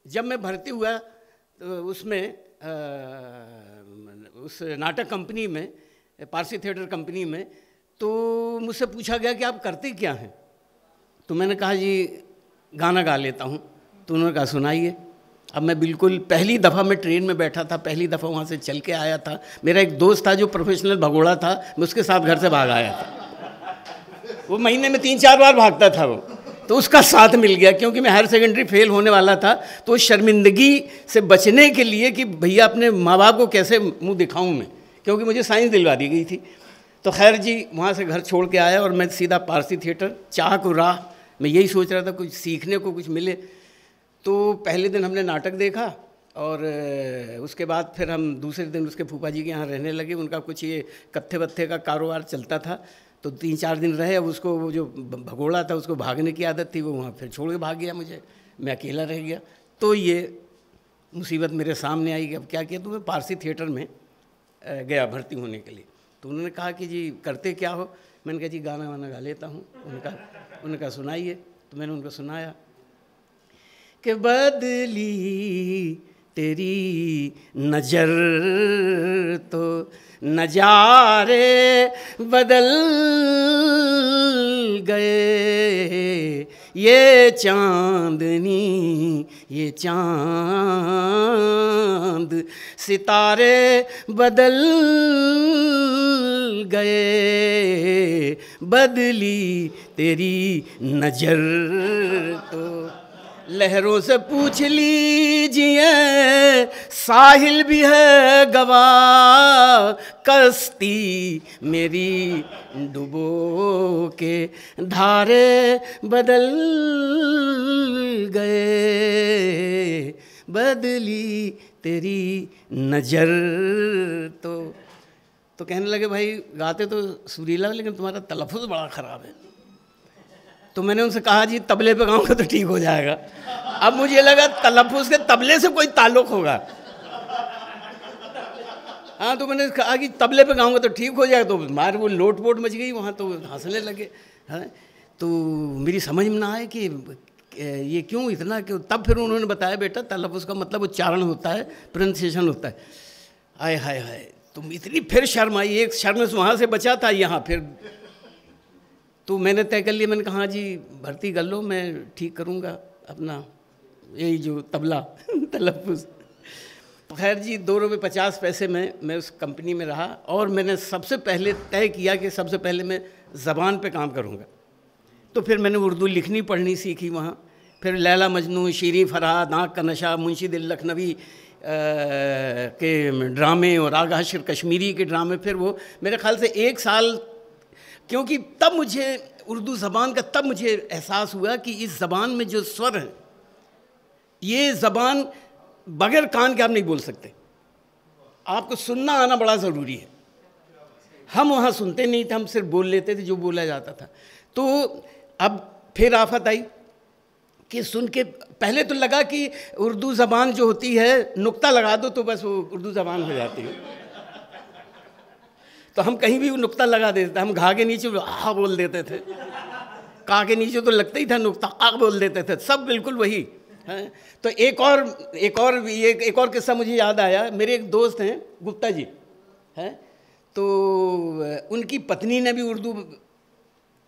जब मैं भर्ती हुआ तो उसमें उस नाटक कंपनी में, पारसी थिएटर कंपनी में, तो मुझसे पूछा गया कि आप करते क्या हैं। तो मैंने कहा जी गाना गा लेता हूँ। तो उन्होंने कहा सुनाइए। अब मैं बिल्कुल पहली दफ़ा मैं ट्रेन में बैठा था, पहली दफ़ा वहाँ से चल के आया था। मेरा एक दोस्त था जो प्रोफेशनल भगोड़ा था, मैं उसके साथ घर से भाग आया था। वो महीने में 3-4 बार भागता था वो, तो उसका साथ मिल गया क्योंकि मैं हायर सेकेंडरी फेल होने वाला था। तो शर्मिंदगी से बचने के लिए कि भैया अपने माँ बाप को कैसे मुंह दिखाऊं मैं, क्योंकि मुझे साइंस दिलवा दी गई थी। तो खैर जी वहाँ से घर छोड़ के आया और मैं सीधा पारसी थिएटर, चाह को राह, मैं यही सोच रहा था कुछ सीखने को कुछ मिले। तो पहले दिन हमने नाटक देखा और उसके बाद फिर हम दूसरे दिन उसके फूफा जी के यहाँ रहने लगे। उनका कुछ ये कत्थे वत्थे का कारोबार चलता था। तो 3-4 दिन रहे। अब उसको वो जो भगोड़ा था उसको भागने की आदत थी, वो वहाँ फिर छोड़ के भाग गया मुझे, मैं अकेला रह गया। तो ये मुसीबत मेरे सामने आई कि अब क्या किया। तो मैं पारसी थिएटर में गया भर्ती होने के लिए। तो उन्होंने कहा कि जी करते क्या हो। मैंने कहा जी गाना वाना गा लेता हूँ। उन्होंने कहा सुनाइए। तो मैंने उनको सुनाया कि बदली तेरी नज़र तो नजारे बदल गए, ये चांदनी ये चांद सितारे बदल गए, बदली तेरी नज़र तो लहरों से पूछ लीजिए, साहिल भी है गवाह, कश्ती मेरी डुबो के धारे बदल गए, बदली तेरी नज़र तो कहने लगे भाई गाते तो सुरीला लेकिन तुम्हारा तलफ़ुज़ बड़ा ख़राब है। तो मैंने उनसे कहा जी तबले पे गाऊंगा तो ठीक हो जाएगा। अब मुझे लगा तलफ़ुज़ के तबले से कोई ताल्लुक़ होगा। हाँ, तो मैंने कहा कि तबले पे गाऊंगा तो ठीक हो जाएगा। तो मार वो लोट पोट मच गई वहाँ, तो हंसने लगे। हाँ, तो मेरी समझ में ना आए कि ये क्यों इतना क्यों। तब फिर उन्होंने बताया बेटा तलफ़ुज़ का मतलब उच्चारण होता है, प्रोनाउंसिएशन होता है। आय हाय हाय, तुम इतनी फिर शर्म आई। एक शर्म से वहाँ से बचा था यहाँ फिर। तो मैंने तय कर लिया, मैंने कहा हाँ जी भर्ती कर लो, मैं ठीक करूँगा अपना यही जो तबला तलफ़ुज़। तो खैर जी 2 रुपये 50 पैसे में मैं उस कंपनी में रहा। और मैंने सबसे पहले तय किया कि सबसे पहले मैं ज़बान पे काम करूँगा। तो फिर मैंने उर्दू लिखनी पढ़नी सीखी वहाँ। फिर लैला मजनू, शीरी फरहाद, आँख का नशा, मुंशी दिल लखनवी के ड्रामे और आगा हश्र कश्मीरी के ड्रामे। फिर वो मेरे ख़्याल से 1 साल, क्योंकि तब मुझे उर्दू ज़बान का तब मुझे एहसास हुआ कि इस ज़बान में जो स्वर हैं, ये ज़बान बगैर कान के आप नहीं बोल सकते। आपको सुनना आना बड़ा ज़रूरी है। हम वहाँ सुनते नहीं थे, हम सिर्फ बोल लेते थे जो बोला जाता था। तो अब फिर आफत आई कि सुन के पहले तो लगा कि उर्दू ज़बान जो होती है नुक्ता लगा दो तो बस वो उर्दू ज़बान हो जाती है। तो हम कहीं भी नुक्ता लगा देते थे। हम घा के नीचे आ बोल देते थे, का के नीचे तो लगता ही था नुक्ता, आ बोल देते थे, सब बिल्कुल वही है। तो एक और किस्सा मुझे याद आया। मेरे एक दोस्त हैं गुप्ता जी हैं, तो उनकी पत्नी ने भी उर्दू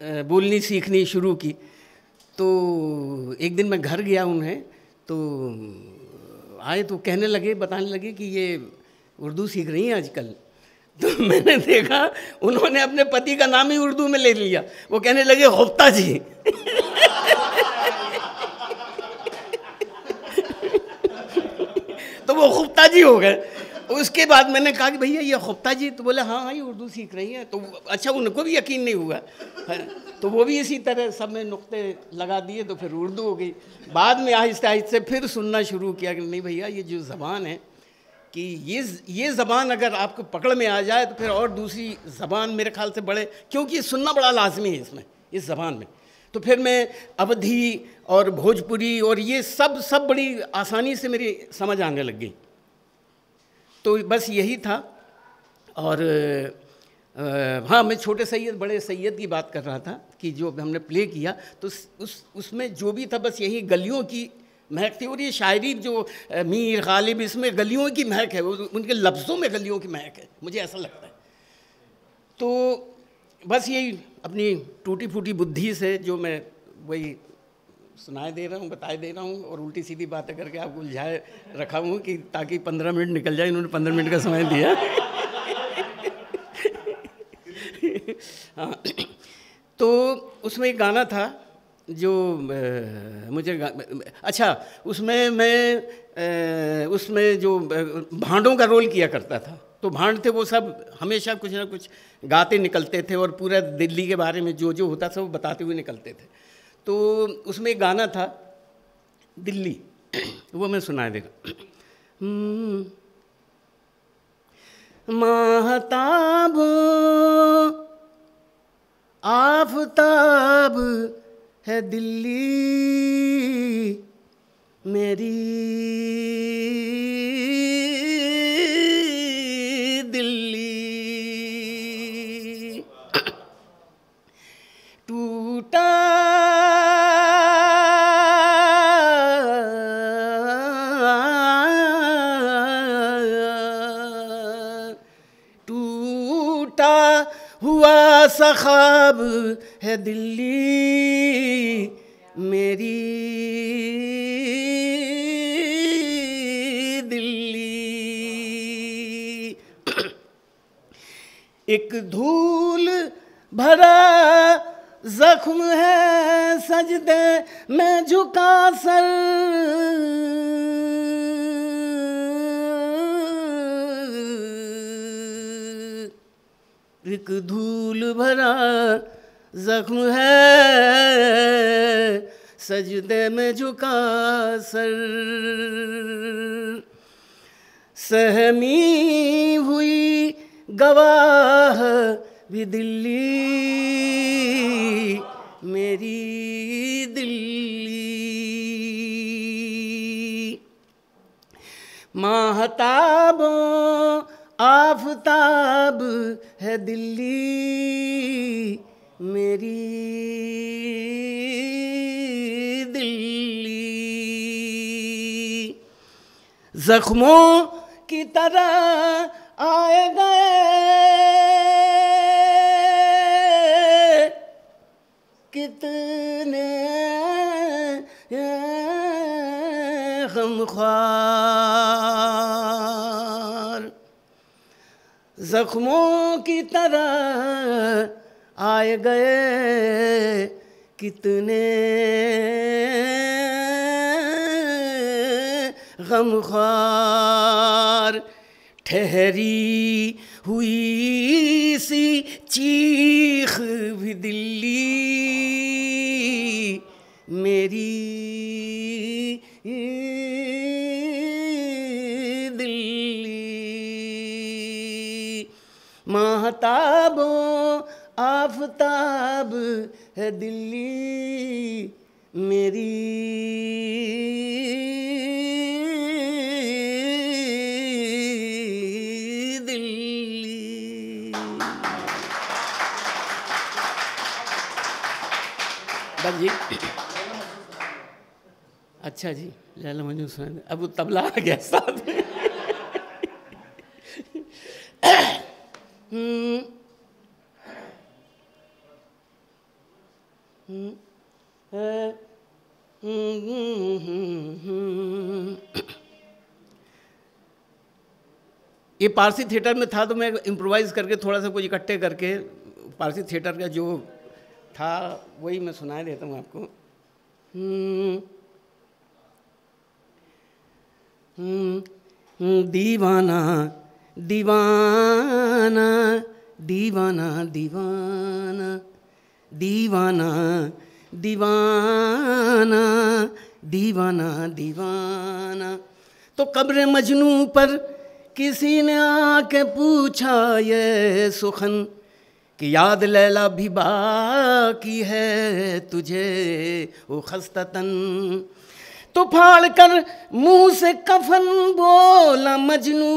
बोलनी सीखनी शुरू की। तो एक दिन मैं घर गया उन्हें, तो आए तो कहने लगे, बताने लगे कि ये उर्दू सीख रही हैं आजकल। तो मैंने देखा उन्होंने अपने पति का नाम ही उर्दू में ले लिया। वो कहने लगे गुप्ता जी। तो वो गुप्ता जी हो गए। उसके बाद मैंने कहा कि भैया ये गुप्ता जी, तो बोले हाँ हाँ ये उर्दू सीख रही हैं। तो अच्छा उनको भी यकीन नहीं हुआ, तो वो भी इसी तरह सब में नुक्ते लगा दिए, तो फिर उर्दू हो गई। बाद में आहिस्ते आहिस्ते फिर सुनना शुरू किया कि नहीं भैया ये जो ज़बान है कि ये ज़बान अगर आपको पकड़ में आ जाए तो फिर और दूसरी ज़बान मेरे ख्याल से बड़े, क्योंकि सुनना बड़ा लाजमी है इसमें, इस ज़बान में। तो फिर मैं अवधी और भोजपुरी और ये सब बड़ी आसानी से मेरी समझ आने लग गई। तो बस यही था। और हाँ, मैं छोटे सैयद बड़े सैयद की बात कर रहा था कि जो हमने प्ले किया तो उसमें जो भी था बस यही गलियों की महक थी। और ये शायरी जो मीर गालिब, इसमें गलियों की महक है, उनके लफ्ज़ों में गलियों की महक है, मुझे ऐसा लगता है। तो बस यही अपनी टूटी फूटी बुद्धि से जो मैं वही सुनाए दे रहा हूँ, बताए दे रहा हूँ, और उल्टी सीधी बातें करके आपको उलझाए रखा हूँ कि ताकि 15 मिनट निकल जाए। इन्होंने 15 मिनट का समय दिया। हाँ, तो उसमें एक गाना था जो मुझे अच्छा, उसमें मैं उसमें जो भांडों का रोल किया करता था, तो भांड थे वो सब हमेशा कुछ ना कुछ गाते निकलते थे और पूरा दिल्ली के बारे में जो जो होता था वो बताते हुए निकलते थे। तो उसमें एक गाना था दिल्ली, वो मैं सुना देगा। महताब आफताब है दिल्ली मेरी दिल्ली, टूटा हुआ सा ख्वाब है दिल्ली मेरी दिल्ली, एक धूल भरा जख्म है सजदे में झुका सर, एक धूल भरा जख्म है सजदे में झुका सर, सहमी हुई गवाह भी दिल्ली मेरी दिल्ली, महताबों आफताब है दिल्ली मेरी दिल्ली, जख्मों की तरह आए गए कितने गमख्वार, जख्मों की तरह आए गए कितने गमख्वार, ठहरी हुई सी चीख भी दिल्ली मेरी दिल्ली, महताबों आफताब है दिल्ली मेरी दिल्ली। बस जी, अच्छा जी, लैला मजनू सुना। अब वो तबला आ गया साथ में। ये पारसी थिएटर में था, तो मैं इम्प्रोवाइज़ करके थोड़ा सा कुछ इकट्ठे करके पारसी थिएटर का जो था वही मैं सुना देता हूँ आपको। दीवाना दीवाना दीवाना दीवाना दीवाना दीवाना दीवाना दीवाना, तो कब्र मजनू पर किसी ने आके पूछा ये सुखन कि याद लैला भी बाकी है तुझे ओ खस्ततन, तो फाड़ कर मुंह से कफन बोला मजनू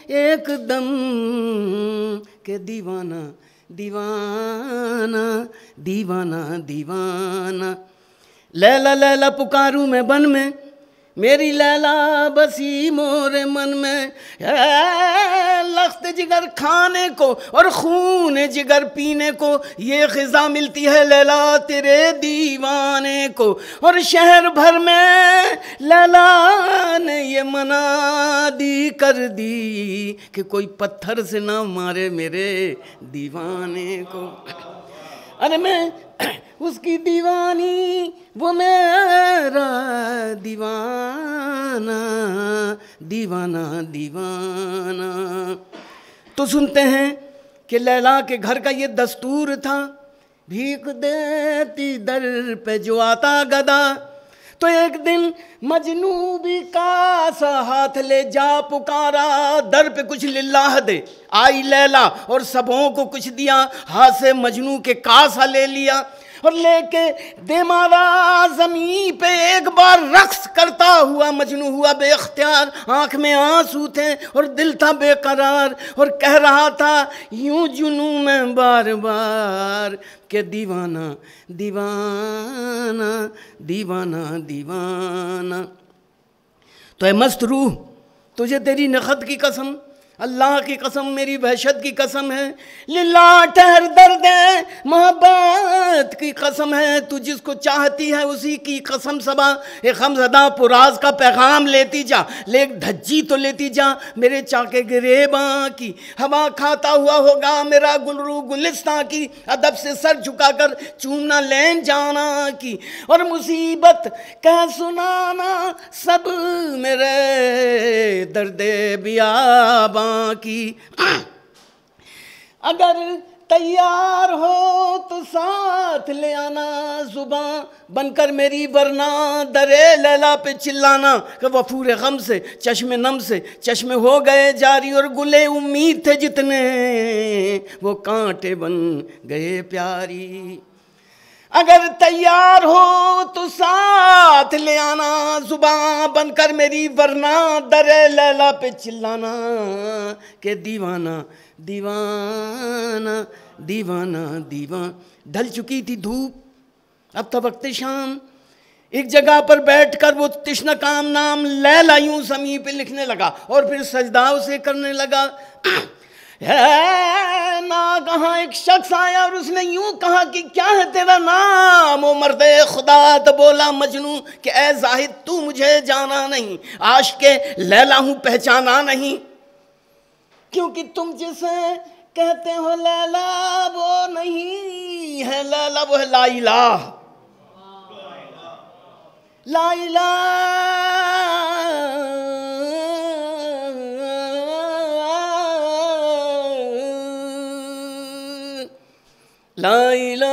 एकदम के दीवाना दीवाना दीवाना दीवाना, लैला लैला पुकारूं मैं बन में मेरी लैला बसी मोरे मन में, लख्त जिगर खाने को और खून जिगर पीने को, ये ग़िज़ा मिलती है लैला तेरे दीवाने को। और शहर भर में लैला ने ये मनादी कर दी कि कोई पत्थर से ना मारे मेरे दीवाने को। अरे मैं उसकी दीवानी, वो मेरा दीवाना, दीवाना दीवाना। तो सुनते हैं कि लैला के घर का ये दस्तूर था, भीख देती दर पे जो आता गदा। तो एक दिन मजनू भी कासा हाथ ले जा पुकारा, दर पे कुछ लिल्लाह दे। आई लैला और सबों को कुछ दिया, हाथ से मजनू के कासा ले लिया और लेके दे मारा ज़मीन पे। एक बार रक्स करता हुआ मजनू हुआ बेख्तियार, आँख में आंसू थे और दिल था बेकरार, और कह रहा था यूं जुनू में बार बार के दीवाना दीवाना दीवाना दीवाना। तो ऐ मस्त रूह, तुझे तेरी नखत की कसम, अल्लाह की कसम, मेरी वहशत की कसम है, लिल्ला ठहर दर्द मोहब्बत की कसम है। तू जिसको चाहती है उसी की कसम सबा, एक हमज़दा पुराज का पैगाम लेती जा, ले धज्जी तो लेती जा मेरे चाके गिरेबा की। हवा खाता हुआ होगा मेरा गुलरू गुलिस्तां की, अदब से सर झुकाकर चूमना लेन जाना की। और मुसीबत कह सुनाना सब मेरे दर्दे बियाबा की। अगर तैयार हो तो साथ ले आना जुबां बनकर मेरी, वरना दरे लैला पे चिल्लाना कि वफूर गम से चश्मे नम से चश्मे हो गए जारी, और गुले उम्मीद थे जितने वो कांटे बन गए प्यारी। अगर तैयार हो तो साथ ले आना जुबां बनकर मेरी, वरना दरे लैला पे चिल्लाना के दीवाना दीवाना दीवाना दीवाना। ढल चुकी थी धूप, अब था वक्त शाम। एक जगह पर बैठकर वो तिश्न काम नाम लैला यूं ज़मीन पे लिखने लगा और फिर सजदा उसे करने लगा। है ना कहाँ एक शख्स आया और उसने यूं कहा कि क्या है तेरा नाम ओ मर्दे खुदा। तो बोला मजनू कि ए जाहिद तू मुझे जाना नहीं, आशिक़े लैला हूँ पहचाना नहीं, क्योंकि तुम जिसे कहते हो लैला वो नहीं है लैला, वो है ला इलाह ला इलाह ला इलाहा